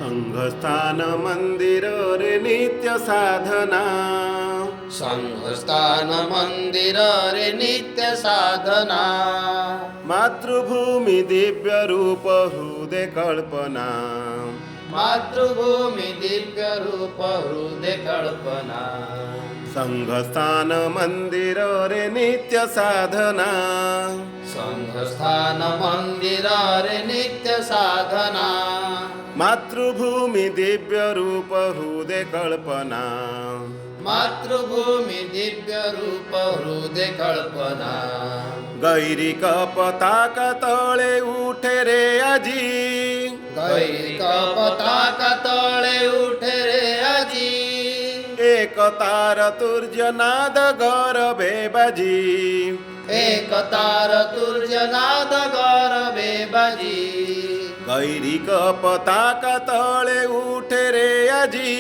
संघस्थान मंदिर रे नित्य साधना। संघस्थान मंदिर रे नित्य साधना। मातृभूमि दिव्य रूप हृदय कल्पना। मातृभूमि दिव्य रूप हृदय कल्पना। संघस्थान मंदिर रे नित्य साधना। संघस्थान मंदिर रे नित्य साधना। मातृभूमि दिव्य रूप हृदय कल्पना। मातृभूमि दिव्य रूप हृदय कल्पना। गैरिक पताका तळे उठे रे आजी। गैरिक पताका तळे उठे रे आजी। एकतार तुर्यनाद गरबे बाजी। एकतार तुर्यनाद गरबे बाजी। गैरिक पताका तळे उठे रे आजी।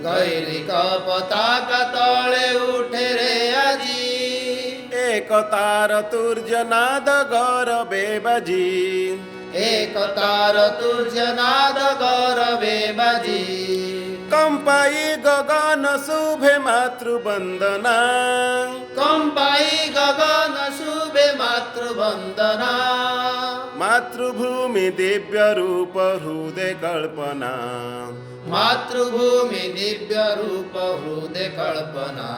गैरिक पताका तळे उठे रे आजी। एकतार तुर्यनाद गरबे बाजी। एकतार तुर्यनाद गरबे बाजी। कंपाई गगन शुभे मातृवंदना। कंपाई गगन शुभे मातृवंदना। मातृभूमि दिव्य रूप हृदय कल्पना। मातृभूमि दिव्य रूप हृदय कल्पना।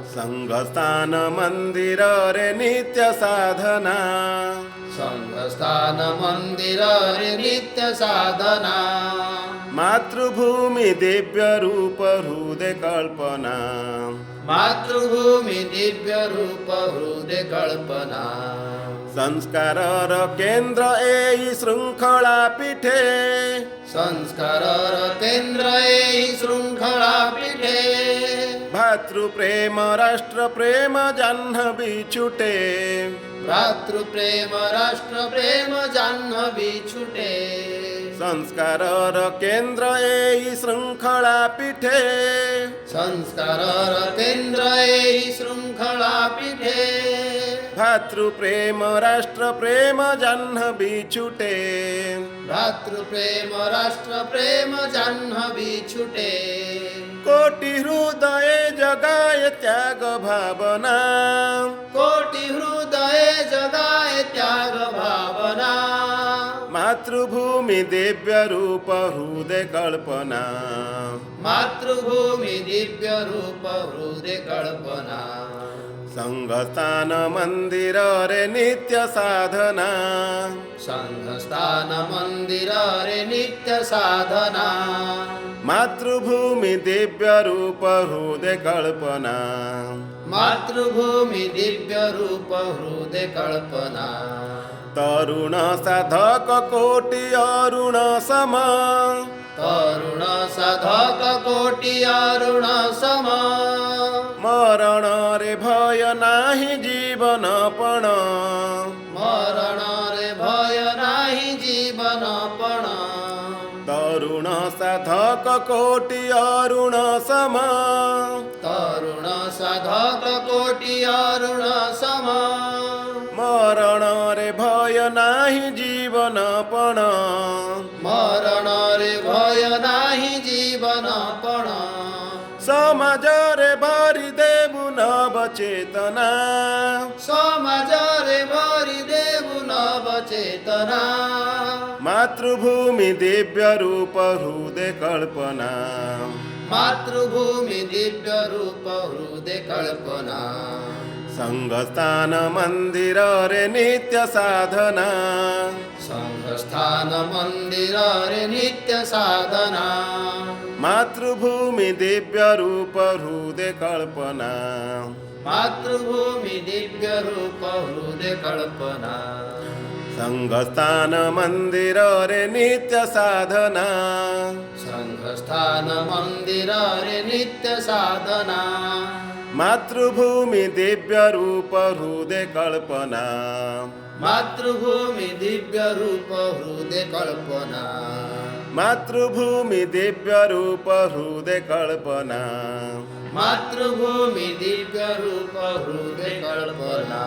संघस्थान मंदिर रे नित्य साधना। संघस्थान मंदिर रे नित्य साधना। मातृभूमि दिव्य रूप हृदय कल्पना। मातृभूमि दिव्य रूप हृदय कल्पना। संस्कार केंद्र एई श्रृंखला पीठे। संस्कार केंद्र एई श्रृंखला पीठे। भातृप्रेम राष्ट्र प्रेम जाह्नवी छुटे। भातृप्रेम राष्ट्र प्रेम जाह्नवी छुटे। संस्कार केंद्र एई श्रृंखला पीठे। संस्कार केंद्र एई श्रृंखला पीठे। भातृप्रेम राष्ट्र प्रेम जाह्नवी छुटे। भातृप्रेम राष्ट्र प्रेम जाह्नवी छुटे। कोटि हृदय जगाए त्याग भावना। कोटि हृदय जगाए त्याग भावना। मातृभूमि दिव्य रूप हृदय कल्पना। मातृभूमि दिव्य रूप हृदय कल्पना। संघस्थान मंदिर रे नित्य साधना। संघस्थान मंदिर रे नित्य साधना। मातृभूमि दिव्य रूप हृदय कल्पना। मातृभूमि दिव्य रूप हृदय कल्पना। तरुण साधक कोटि अरुण सम। तरुण साधक कोटि अरुण सम। मरण रे भय नाही जीवन पण। मरण रे भय नाही जीवन पण। तरुण साधक कोटि अरुण सम। तरुण साधक कोटि अरुण सम। मरण रे भय नाही जीवन पण। मरण रे भय नाही जीवन पण। समाज रे भरी देबु नव चेतना। समाज रे भरी देबु नव चेतना। मातृभूमि दिव्य रूप हृदय कल्पना। मातृभूमि दिव्य रूप हृदय कल्पना। संघस्थान मंदिर रे नित्य साधना। संघस्थान मंदिर रे नित्य साधना। मातृभूमि दिव्य रूप हृदय कल्पना। मातृभूमि दिव्य रूप हृदय कल्पना। संघस्थान मंदिर रे नित्य साधना। संघस्थान मंदिर रे नित्य साधना। मातृभूमि दिव्य रूप हृदय कल्पना। मातृभूमि दिव्य रूप हृदय कल्पना। मातृभूमि दिव्य रूप हृदय कल्पना। मातृभूमि दिव्य रूप हृदय कल्पना।